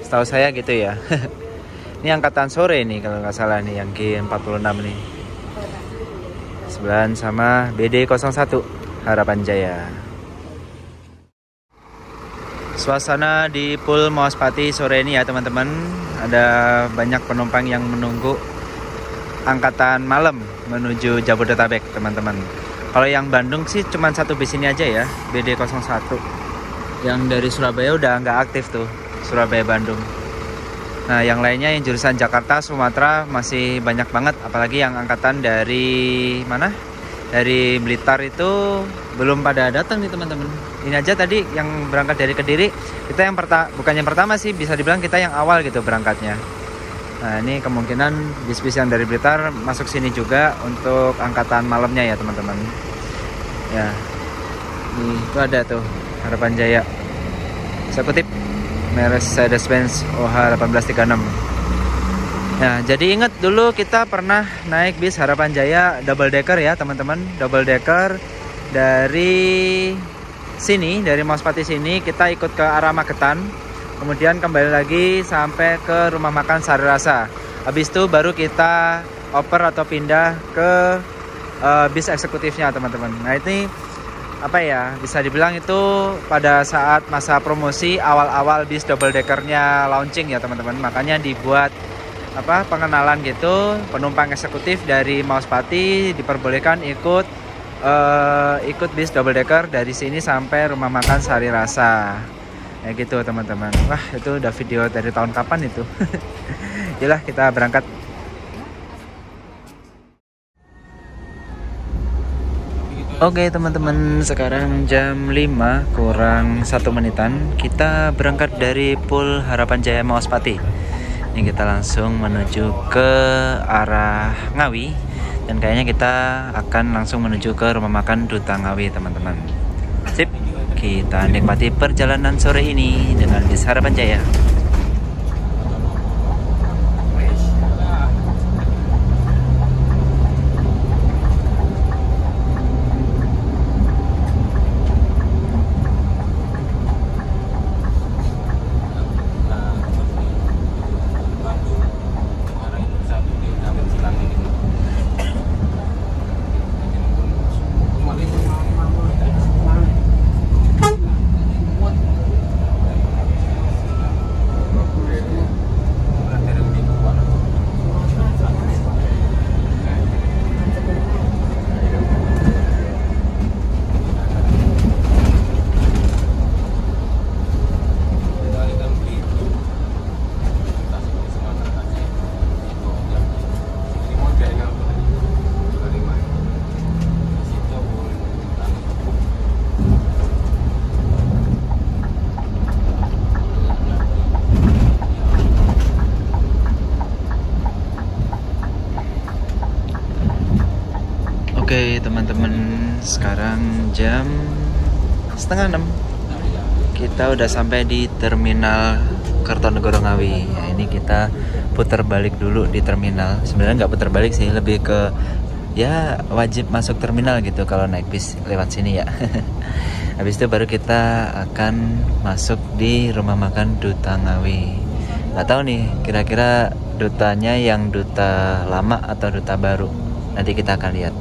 Setahu saya gitu ya. Ini angkatan sore nih kalau nggak salah nih yang G46 nih. Sebelahan sama BD01 Harapan Jaya. Suasana di Pool Mauspati sore ini ya teman-teman, ada banyak penumpang yang menunggu angkatan malam menuju Jabodetabek teman-teman. Kalau yang Bandung sih cuma satu bis ini aja ya, BD01. Yang dari Surabaya udah nggak aktif tuh, Surabaya Bandung. Nah yang lainnya yang jurusan Jakarta, Sumatera masih banyak banget. Apalagi yang angkatan dari mana? Dari Blitar itu belum pada datang nih teman-teman. Ini aja tadi yang berangkat dari Kediri, kita yang bukan yang pertama sih, bisa dibilang kita yang awal gitu berangkatnya. Nah ini kemungkinan bis-bis yang dari Blitar masuk sini juga untuk angkatan malamnya ya teman-teman. Ya, nih itu ada tuh Harapan Jaya. Saya kutip Mercedes-Benz OH1836. Nah, jadi ingat dulu kita pernah naik bis Harapan Jaya double decker ya teman-teman, double decker dari sini, dari Mauspati sini kita ikut ke arah Magetan, kemudian kembali lagi sampai ke rumah makan Sari Rasa. Habis itu baru kita oper atau pindah ke bis eksekutifnya teman-teman. Nah ini apa ya, bisa dibilang itu pada saat masa promosi awal-awal bis double deckernya launching ya teman-teman. Makanya dibuat apa pengenalan gitu, penumpang eksekutif dari Mauspati diperbolehkan ikut bis double decker dari sini sampai rumah makan Sari Rasa. Ya gitu teman-teman. Wah itu udah video dari tahun kapan itu. Yalah kita berangkat. Oke teman-teman, sekarang jam 5 kurang 1 menitan. Kita berangkat dari Pool Harapan Jaya Mauspati. Ini kita langsung menuju ke arah Ngawi. Dan kayaknya kita akan langsung menuju ke rumah makan Duta Ngawi teman-teman. Sip, kita nikmati perjalanan sore ini dengan bis Harapan Jaya. Oke teman-teman, sekarang jam 5:30. kita udah sampai di Terminal Kertonegoro Ngawi. Ya, ini kita putar balik dulu di terminal. Sebenarnya nggak putar balik sih, lebih ke ya wajib masuk terminal gitu kalau naik bis lewat sini ya. Habis itu baru kita akan masuk di rumah makan Duta Ngawi. Nggak tahu nih kira-kira dutanya yang duta lama atau duta baru. Nanti kita akan lihat.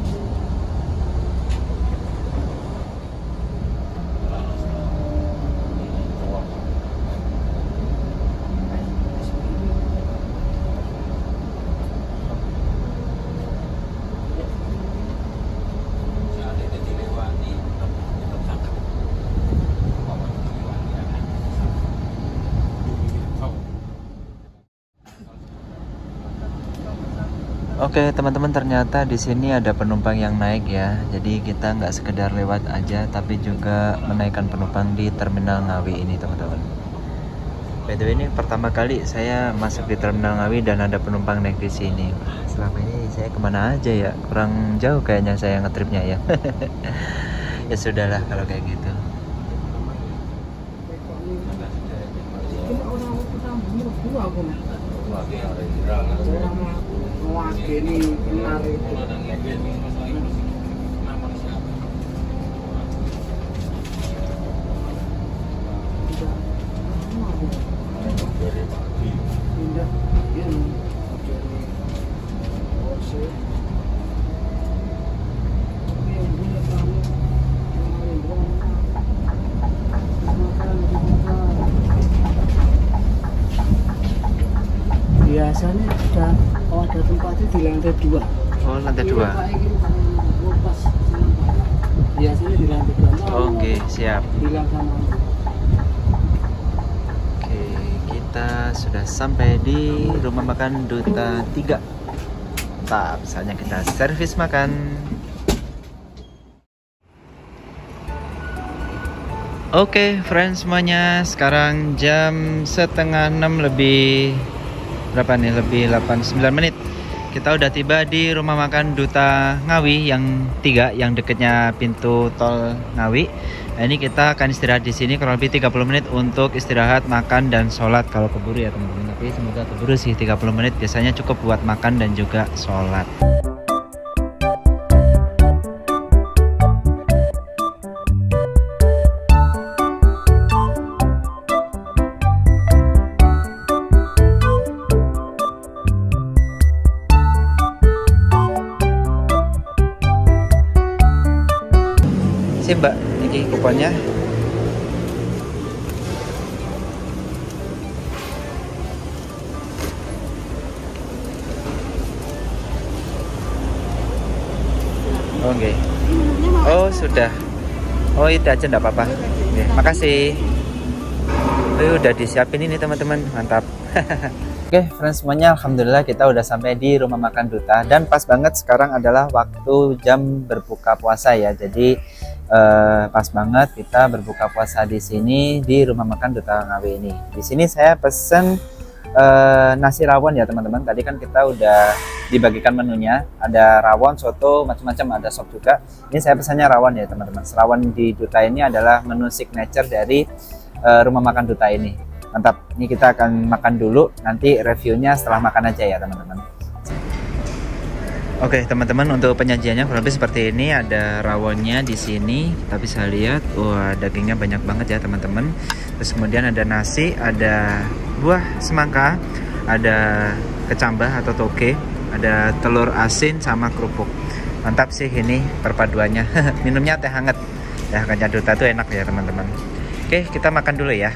Oke teman-teman, ternyata di sini ada penumpang yang naik ya. Jadi kita nggak sekedar lewat aja, tapi juga menaikkan penumpang di Terminal Ngawi ini teman-teman. By the way, ini pertama kali saya masuk di Terminal Ngawi dan ada penumpang naik di sini. Selama ini saya kemana aja ya? Kurang jauh kayaknya saya ngetripnya ya. Ya sudahlah kalau kayak gitu.
Biasanya ada tempatnya di lantai 2.
Oh, lantai 2.
Biasanya di lantai 2.
Oke, siap.
Bilang sama.
Oke, kita sudah sampai di rumah makan Duta 3. Mantap, saatnya kita servis makan. Oke, friends semuanya, sekarang jam 5:30 lebih berapa nih? Lebih 8-9 menit. Kita udah tiba di rumah makan Duta Ngawi yang 3, yang deketnya pintu tol Ngawi. Nah, ini kita akan istirahat di sini kurang lebih 30 menit untuk istirahat, makan dan sholat kalau keburu ya teman-teman. Tapi semoga keburu sih, 30 menit biasanya cukup buat makan dan juga sholat. Sip mbak, ini kuponnya. Oke. Oh sudah. Oh itu aja enggak apa-apa. Oke, makasih. Udah disiapin ini teman-teman, mantap. Oke friends semuanya, alhamdulillah kita udah sampai di rumah makan Duta. Dan pas banget sekarang adalah waktu jam berbuka puasa ya. Jadi pas banget kita berbuka puasa di sini di rumah makan Duta Ngawi ini. Di sini saya pesen nasi rawon ya teman-teman. Tadi kan kita udah dibagikan menunya, ada rawon, soto, macam-macam, ada sop juga. Ini saya pesannya rawon ya teman-teman. Rawon di Duta ini adalah menu signature dari rumah makan Duta ini. Mantap. Ini kita akan makan dulu, nanti reviewnya setelah makan aja ya teman-teman. Oke teman-teman, untuk penyajiannya kurang lebih seperti ini. Ada rawonnya di sini, kita bisa lihat, wah dagingnya banyak banget ya teman-teman. Terus kemudian ada nasi, ada buah semangka, ada kecambah atau toge, ada telur asin sama kerupuk. Mantap sih ini perpaduannya. Minumnya teh hangat ya, kayaknya Duta tuh enak ya teman-teman. Oke, kita makan dulu ya.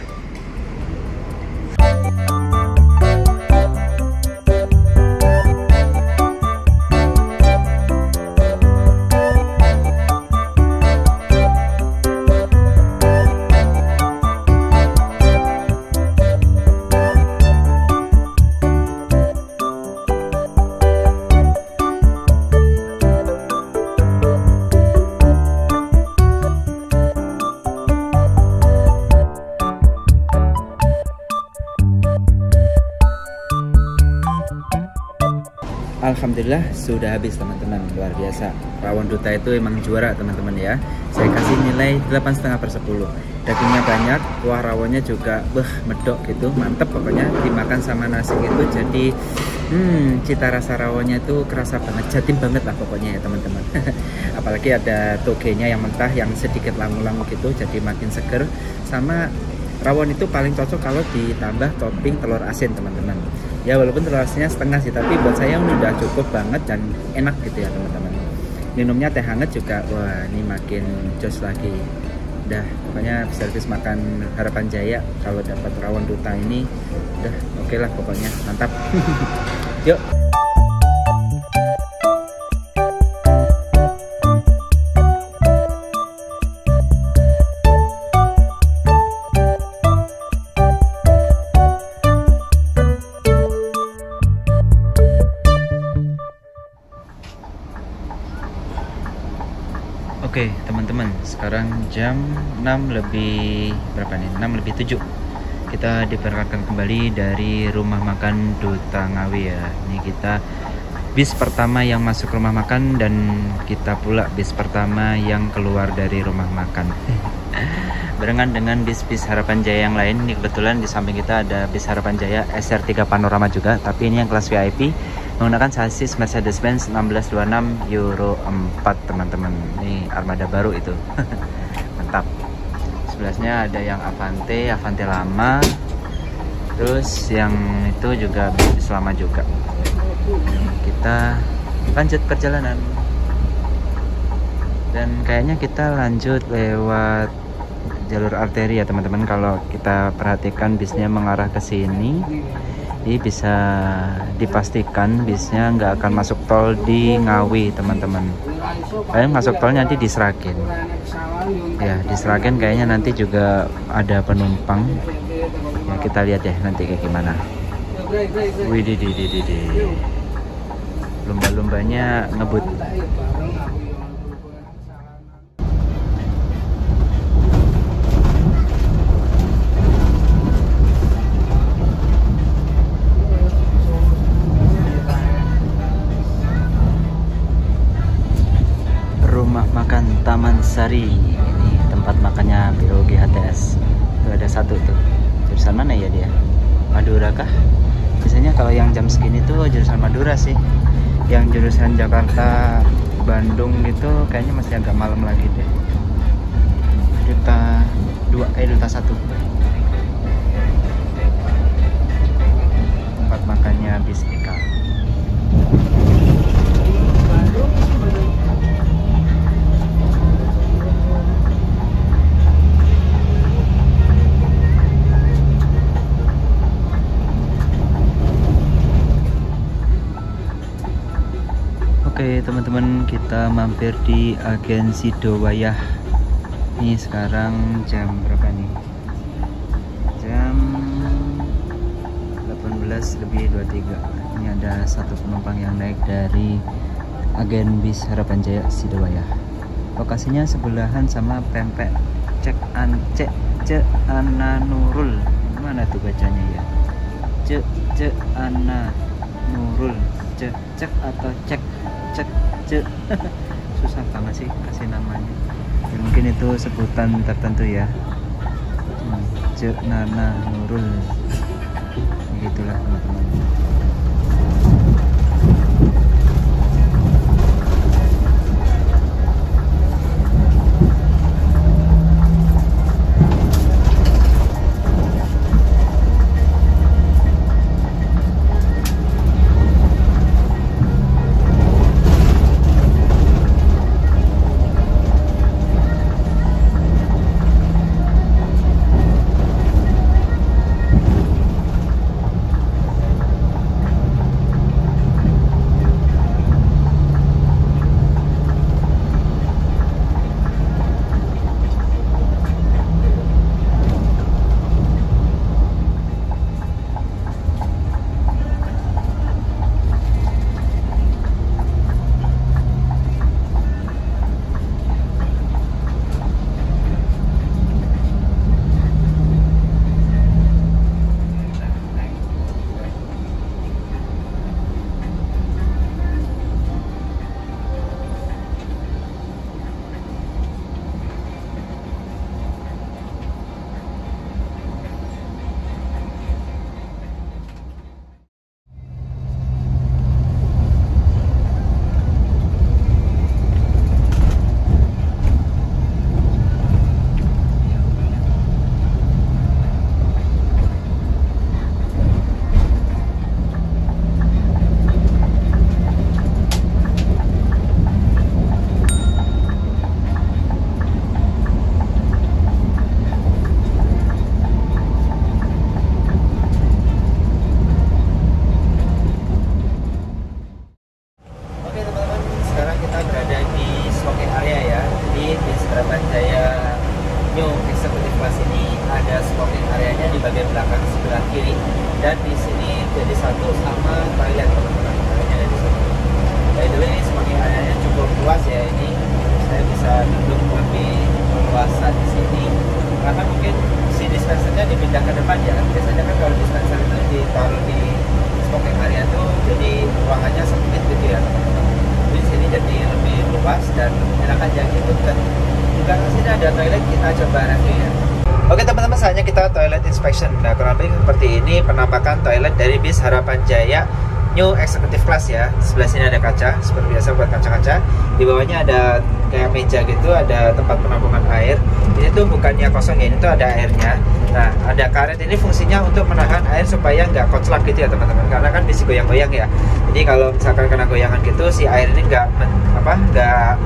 alhamdulillah sudah habis teman-teman. Luar biasa, rawon duta itu emang juara teman-teman ya. Saya kasih nilai 8,5/10. Dagingnya banyak, kuah rawonnya juga medok gitu, mantep pokoknya. Dimakan sama nasi gitu, jadi cita rasa rawonnya itu kerasa banget, jatim banget lah pokoknya ya teman-teman. Apalagi ada togenya yang mentah yang sedikit langu-langu gitu, jadi makin seger. Sama rawon itu paling cocok kalau ditambah topping telur asin teman-teman. Ya walaupun telur asinnya setengah sih, tapi buat saya udah cukup banget dan enak gitu ya teman-teman. Minumnya teh hangat juga, wah ini makin jos lagi. Udah pokoknya servis makan Harapan Jaya kalau dapat rawon duta ini udah oke lah pokoknya, mantap. Yuk. Oke teman-teman, sekarang jam 6 lebih berapa nih? 6 lebih 7. Kita diberangkatkan kembali dari rumah makan Duta Ngawi ya. Ini kita bis pertama yang masuk rumah makan dan kita pula bis pertama yang keluar dari rumah makan. Barengan dengan bis-bis Harapan Jaya yang lain. Ini kebetulan di samping kita ada bis Harapan Jaya SR3 Panorama juga, tapi ini yang kelas VIP menggunakan sasis Mercedes-Benz 1626 Euro 4 teman-teman. Ini armada baru itu. Mantap. Sebelahnya ada yang Avante lama. Terus yang itu juga bis lama juga. Kita lanjut perjalanan. Dan kayaknya kita lanjut lewat jalur arteri ya teman-teman. Kalau kita perhatikan bisnya mengarah ke sini. Jadi bisa dipastikan bisnya nggak akan masuk tol di Ngawi teman-teman. Kayaknya masuk tolnya nanti di Sragen. Ya di Sragen kayaknya nanti juga ada penumpang. Ya kita lihat ya nanti kayak gimana. Widih, lumba-lumbanya ngebut. Taman Sari, ini tempat makannya BOG HTS. Tuh ada satu tuh. Jurusan mana ya dia? Madura kah? Biasanya kalau yang jam segini tuh jurusan Madura sih. Yang jurusan Jakarta, Bandung itu kayaknya masih agak malam lagi deh. Duta 2 Duta 1. Tempat makannya bis Eka. Oke teman-teman, kita mampir di Agen Sidowayah. Ini sekarang jam berapa nih? Jam 18:23. Ini ada satu penumpang yang naik dari Agen bis Harapan Jaya Sidowayah. Lokasinya sebelahan sama pempek Cek Ana Nurul. Mana tuh bacanya ya? Cek Ana Nurul. Cek atau cek susah banget sih kasih namanya ya, mungkin itu sebutan tertentu ya. Cek Nana Nurul begitulah teman-teman. di bagian belakang sebelah kiri, dan di sini jadi satu sama toilet teman-teman. Toiletnya ada di sini. By the way, semakin areanya cukup luas ya, ini saya bisa duduk lebih luasan di sini karena mungkin si dispensernya dipindah ke depan ya. Biasanya kan kalau dispenser itu ditaruh di smoking area tuh jadi ruangannya sempit gitu ya teman-teman. Di sini jadi lebih luas dan enak aja gitu. Di belakang sini ada toilet, kita coba review ya. Oke teman-teman, selanjutnya kita toilet inspection. Nah, kurang lebih seperti ini penampakan toilet dari bis Harapan Jaya New Executive Class ya. Sebelah sini ada kaca, seperti biasa buat kaca-kaca. Di bawahnya ada kayak meja gitu, ada tempat penampungan air. Ini tuh bukannya kosong ya, ini tuh ada airnya. Nah, ada karet ini fungsinya untuk menahan air supaya nggak koclak gitu ya teman-teman. Karena kan bisa goyang-goyang ya. Jadi kalau misalkan kena goyangan gitu, si air ini nggak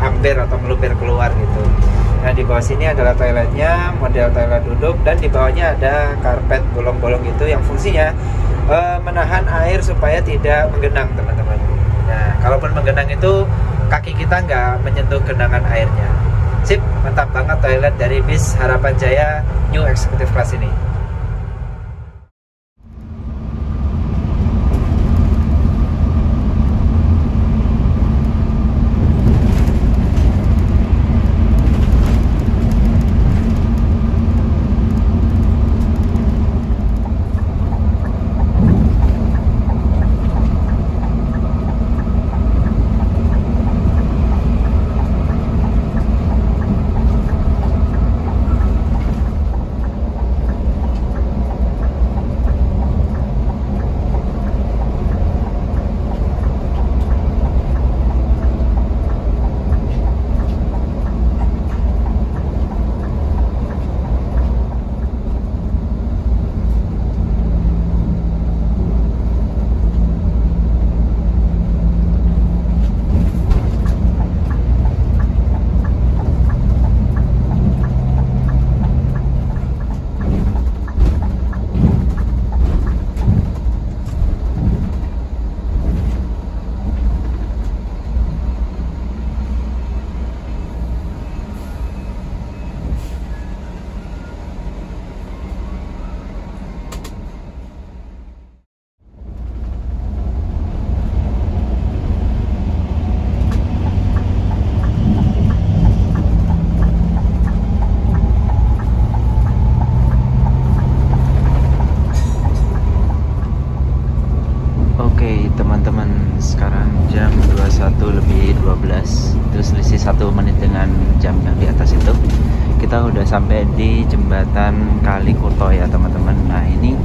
amber atau meluber keluar gitu. Nah, di bawah sini adalah toiletnya, model toilet duduk, dan di bawahnya ada karpet bolong-bolong gitu yang fungsinya menahan air supaya tidak menggenang teman-teman. Nah, kalaupun menggenang itu kaki kita nggak menyentuh genangan airnya. Sip, mantap banget toilet dari bis Harapan Jaya New Executive Class ini. Sekarang jam 21:12, terus selisih 1 menit dengan jam yang di atas itu. Kita udah sampai di jembatan Kali Kuto ya teman-teman. Nah, ini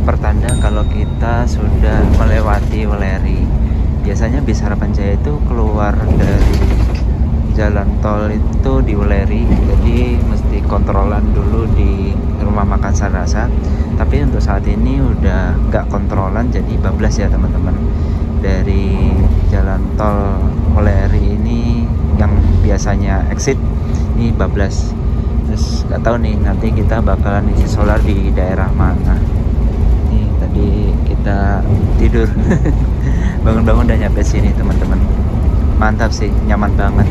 pertanda kalau kita sudah melewati Weleri. Biasanya bis Harapan Jaya itu keluar dari jalan tol itu di Weleri, jadi mesti kontrolan dulu di rumah makan Sanrasa. Tapi untuk saat ini udah nggak kontrolan, jadi bablas ya teman-teman. Dari jalan tol Weleri ini yang biasanya exit ini bablas. Terus nggak tahu nih nanti kita bakalan isi solar di daerah mana. Nih tadi kita tidur bangun-bangun udah nyampe sini teman-teman. Mantap sih, nyaman banget.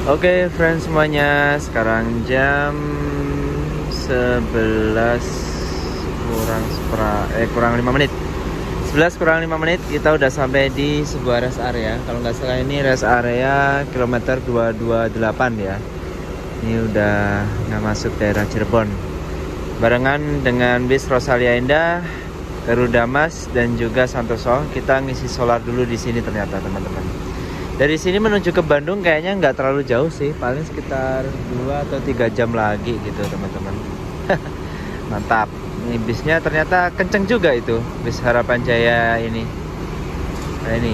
Oke, friends semuanya, sekarang jam 11 kurang 5 menit. 11 kurang 5 menit kita udah sampai di sebuah rest area. Kalau nggak salah ini rest area kilometer 228 ya. Ini udah nggak masuk daerah Cirebon. Barengan dengan bis Rosalia Indah, Garuda Mas dan juga Santoso. Kita ngisi solar dulu di sini ternyata teman-teman. Dari sini menuju ke Bandung kayaknya nggak terlalu jauh sih, paling sekitar 2 atau 3 jam lagi gitu teman-teman. Mantap. Ini bisnya ternyata kenceng juga itu, bis Harapan Jaya ini. Nah ini,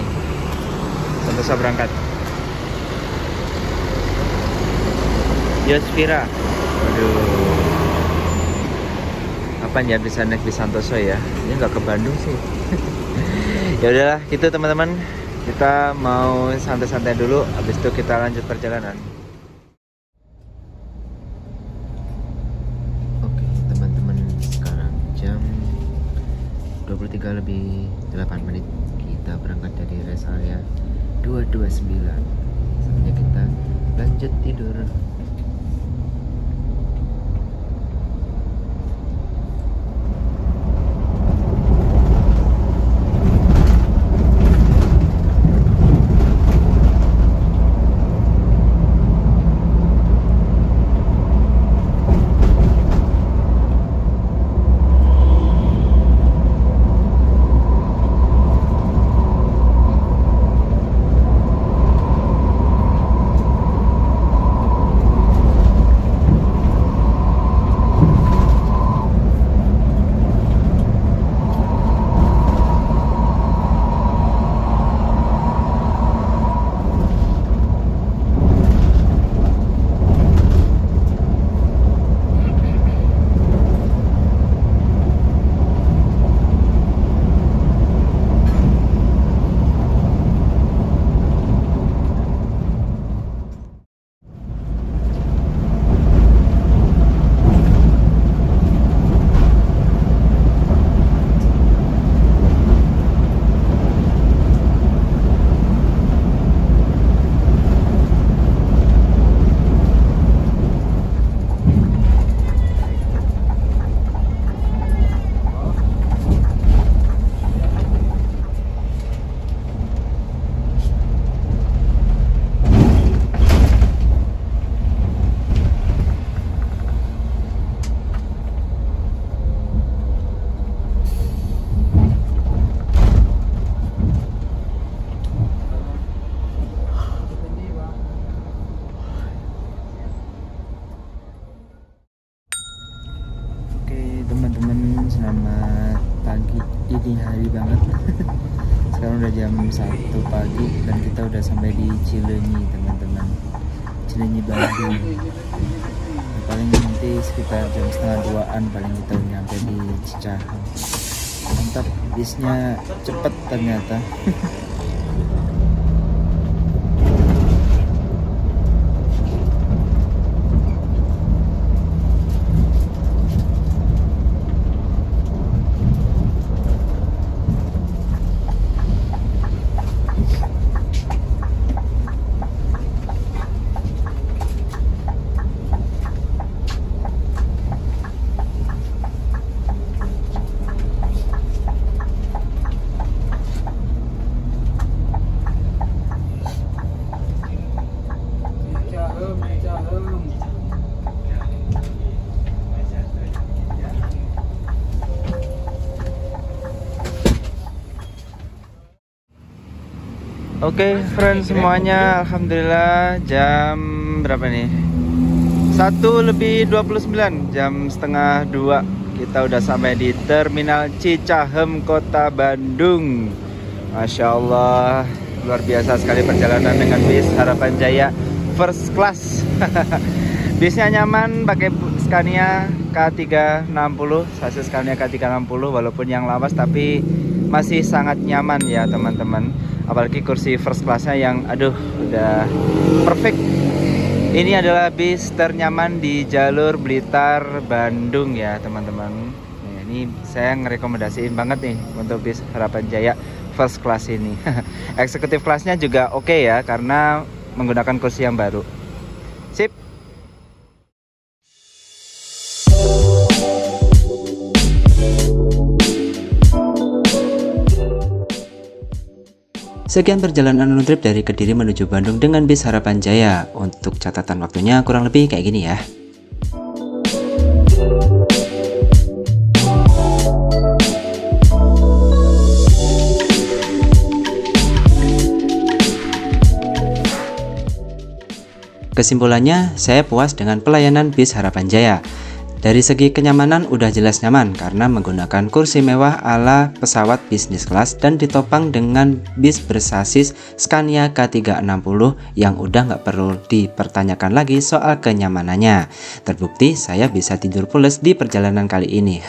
Santoso berangkat. Yosvira. Waduh. Kapan ya bisa naik bis Santoso ya? Ini nggak ke Bandung sih. Ya udahlah, gitu teman-teman. Kita mau santai-santai dulu, habis itu kita lanjut perjalanan. Oke teman-teman, sekarang jam 23:08. Kita berangkat dari rest area 229. Saatnya kita lanjut tidur. Teman-teman, selamat pagi, dini hari banget. Sekarang udah jam 1 pagi dan kita udah sampai di Cileunyi teman-teman, Cileunyi Bandung. Paling nanti sekitar jam setengah 2-an paling kita nyampe di Cicahem. Mantap, bisnya cepet ternyata. Oke, friends semuanya, alhamdulillah jam berapa nih? 1:29, jam setengah 2. Kita udah sampai di Terminal Cicahem, Kota Bandung. Masya Allah, luar biasa sekali perjalanan dengan bis Harapan Jaya first class. Bisnya nyaman, pakai Scania K360, sasis Scania K360, walaupun yang lawas tapi masih sangat nyaman ya teman-teman. Apalagi kursi first classnya yang aduh udah perfect. Ini adalah bis ternyaman di jalur Blitar Bandung ya teman-teman. Nah, ini saya ngerekomendasiin banget nih untuk bis Harapan Jaya first class ini. Eksekutif kelasnya juga oke ya, karena menggunakan kursi yang baru. Sekian perjalanan Nutrip dari Kediri menuju Bandung dengan bis Harapan Jaya. Untuk catatan waktunya kurang lebih kayak gini ya. Kesimpulannya, saya puas dengan pelayanan bis Harapan Jaya. Dari segi kenyamanan udah jelas nyaman karena menggunakan kursi mewah ala pesawat bisnis kelas dan ditopang dengan bis bersasis Scania K360 yang udah nggak perlu dipertanyakan lagi soal kenyamanannya. Terbukti saya bisa tidur pules di perjalanan kali ini.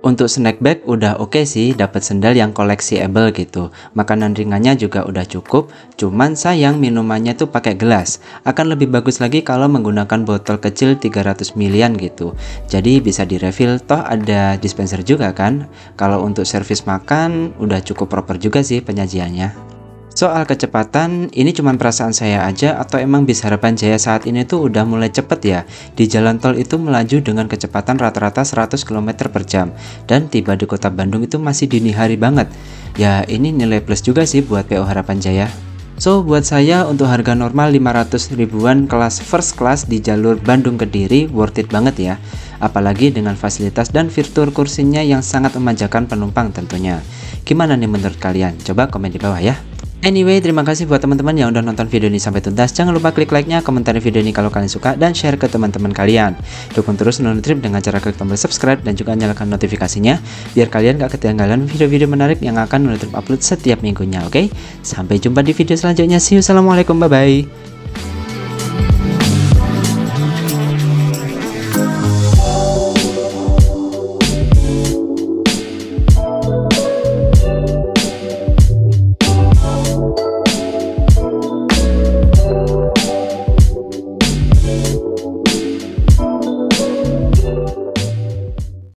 Untuk snack bag udah oke sih, dapat sendal yang collectible gitu. Makanan ringannya juga udah cukup, cuman sayang minumannya tuh pakai gelas. Akan lebih bagus lagi kalau menggunakan botol kecil 300 ml gitu. Jadi bisa direfill, toh ada dispenser juga kan. Kalau untuk servis makan udah cukup proper juga sih penyajiannya. Soal kecepatan, ini cuma perasaan saya aja atau emang bis Harapan Jaya saat ini tuh udah mulai cepet ya? Di jalan tol itu melaju dengan kecepatan rata-rata 100 km per jam dan tiba di kota Bandung itu masih dini hari banget. Ya ini nilai plus juga sih buat PO Harapan Jaya. So buat saya untuk harga normal 500 ribuan kelas first class di jalur Bandung Kediri worth it banget ya. Apalagi dengan fasilitas dan fitur kursinya yang sangat memanjakan penumpang tentunya. Gimana nih menurut kalian? Coba komen di bawah ya. Anyway, terima kasih buat teman-teman yang udah nonton video ini sampai tuntas. Jangan lupa klik like-nya, komentar video ini kalau kalian suka, dan share ke teman-teman kalian. Dukung terus Nutrip dengan cara klik tombol subscribe dan juga nyalakan notifikasinya, biar kalian gak ketinggalan video-video menarik yang akan Nutrip upload setiap minggunya, oke? Sampai jumpa di video selanjutnya. See you, assalamualaikum, bye-bye.